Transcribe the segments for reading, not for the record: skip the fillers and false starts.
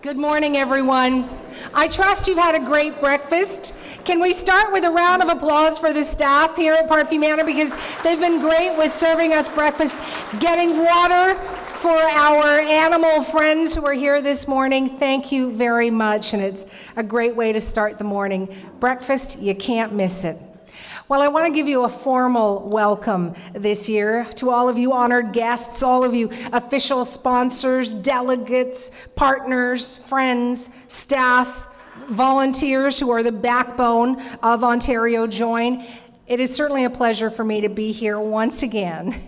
Good morning, everyone. I trust you've had a great breakfast. Can we start with a round of applause for the staff here at Parkview Manor, because they've been great with serving us breakfast, getting water for our animal friends who are here this morning. Thank you very much, and it's a great way to start the morning. Breakfast, you can't miss it. Well, I want to give you a formal welcome this year to all of you honored guests, all of you official sponsors, delegates, partners, friends, staff, volunteers who are the backbone of Ontario Join. It is certainly a pleasure for me to be here once again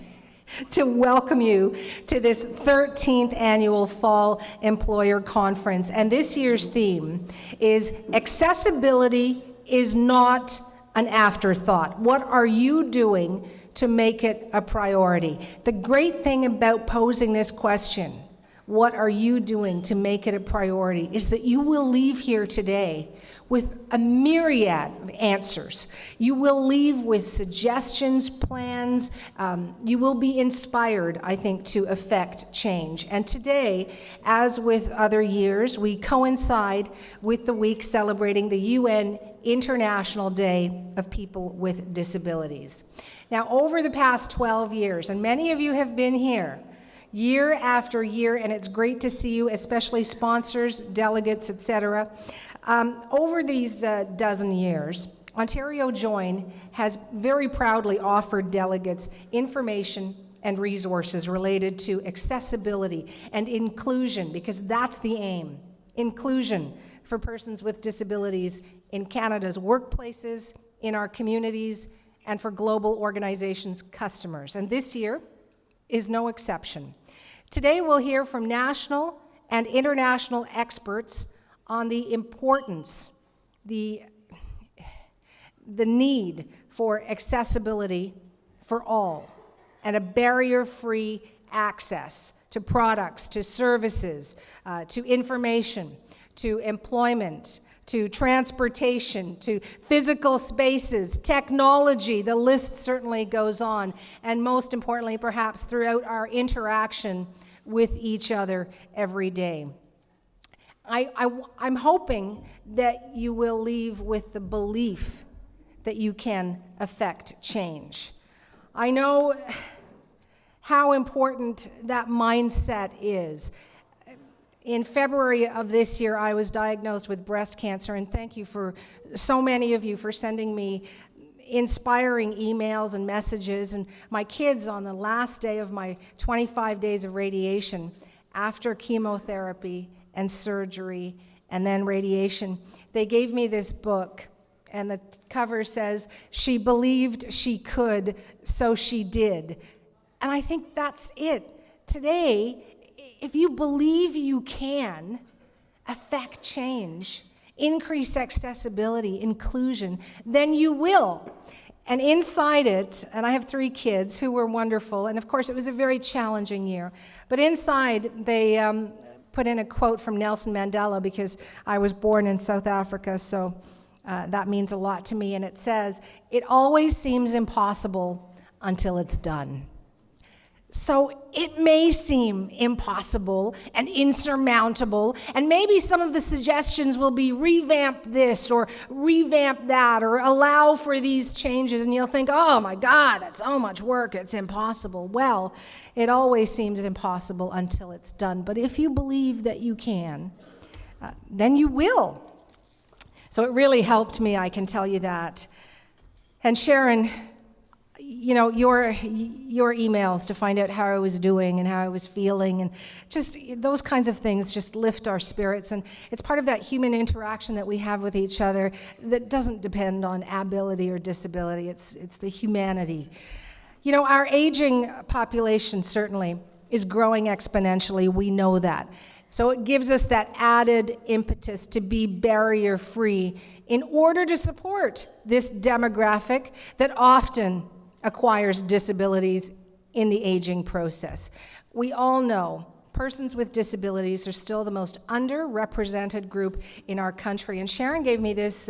to welcome you to this 13th annual Fall Employer Conference. And this year's theme is Accessibility is Not an Afterthought. What are you doing to make it a priority? The great thing about posing this question, what are you doing to make it a priority, is that you will leave here today with a myriad of answers. You will leave with suggestions, plans. You will be inspired, I think, to affect change. And today, as with other years, we coincide with the week celebrating the UN International Day of People with Disabilities. Now, over the past 12 years, and many of you have been here year after year, and it's great to see you, especially sponsors, delegates, etc. Over these dozen years, Ontario Join has very proudly offered delegates information and resources related to accessibility and inclusion, because that's the aim. Inclusion for persons with disabilities in Canada's workplaces, in our communities, and for global organizations' customers. And this year is no exception. Today we'll hear from national and international experts on the importance, the need for accessibility for all, and a barrier-free access to products, to services, to information, to employment, to transportation, to physical spaces, technology. The list certainly goes on. And most importantly, perhaps throughout our interaction with each other every day. I'm hoping that you will leave with the belief that you can affect change. I know how important that mindset is. In February of this year, I was diagnosed with breast cancer, and thank you for so many of you for sending me inspiring emails and messages. And my kids, on the last day of my 25 days of radiation, after chemotherapy and surgery and then radiation, they gave me this book, and the cover says, "She believed she could, so she did." And I think that's it. Today, if you believe you can affect change, increase accessibility, inclusion, then you will. And inside it, and I have 3 kids who were wonderful, and of course it was a very challenging year, but inside they put in a quote from Nelson Mandela, because I was born in South Africa, so that means a lot to me, and it says, "It always seems impossible until it's done." So it may seem impossible and insurmountable, and maybe some of the suggestions will be revamp this or revamp that or allow for these changes, and you'll think, oh my God, that's so much work, it's impossible. Well, it always seems impossible until it's done. But if you believe that you can, then you will. So it really helped me, I can tell you that. And Sharon, you know, your emails to find out how I was doing and how I was feeling, and just those kinds of things just lift our spirits. And it's part of that human interaction that we have with each other that doesn't depend on ability or disability. It's the humanity. You know, our aging population certainly is growing exponentially. We know that. So it gives us that added impetus to be barrier-free in order to support this demographic that often acquires disabilities in the aging process. We all know persons with disabilities are still the most underrepresented group in our country. And Sharon gave me this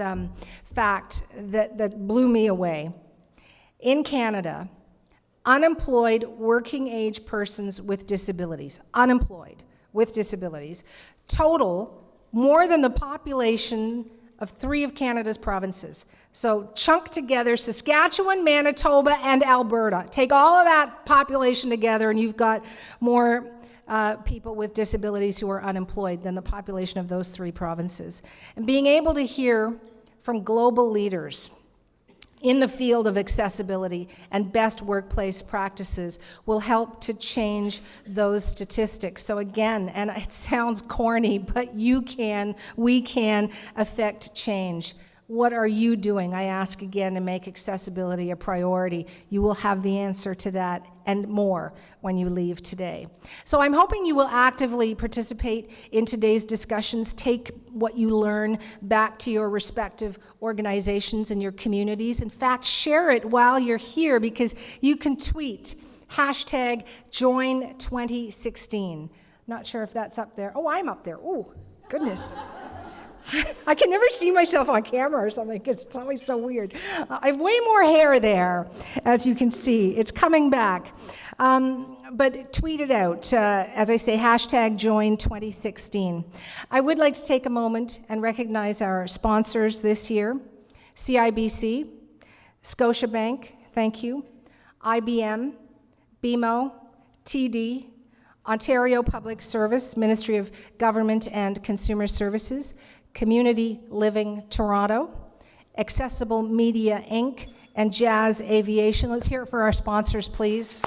fact that blew me away. In Canada, unemployed working age persons with disabilities, total more than the population of 3 of Canada's provinces. So chunk together Saskatchewan, Manitoba, and Alberta. Take all of that population together and you've got more people with disabilities who are unemployed than the population of those 3 provinces. And being able to hear from global leaders in the field of accessibility and best workplace practices will help to change those statistics. So again, and it sounds corny, but we can affect change. What are you doing, I ask again, to make accessibility a priority? You will have the answer to that and more when you leave today. So I'm hoping you will actively participate in today's discussions, take what you learn back to your respective organizations and your communities. In fact, share it while you're here because you can tweet #JoinTwenty16. Not sure if that's up there. Oh, I'm up there. Oh, goodness. I can never see myself on camera or something because it's always so weird. I have way more hair there, as you can see. It's coming back. But tweet it out, as I say, #JoinTwenty16. I would like to take a moment and recognize our sponsors this year. CIBC, Scotiabank, thank you. IBM, BMO, TD, Ontario Public Service, Ministry of Government and Consumer Services, Community Living Toronto, Accessible Media Inc., and Jazz Aviation. Let's hear it for our sponsors, please.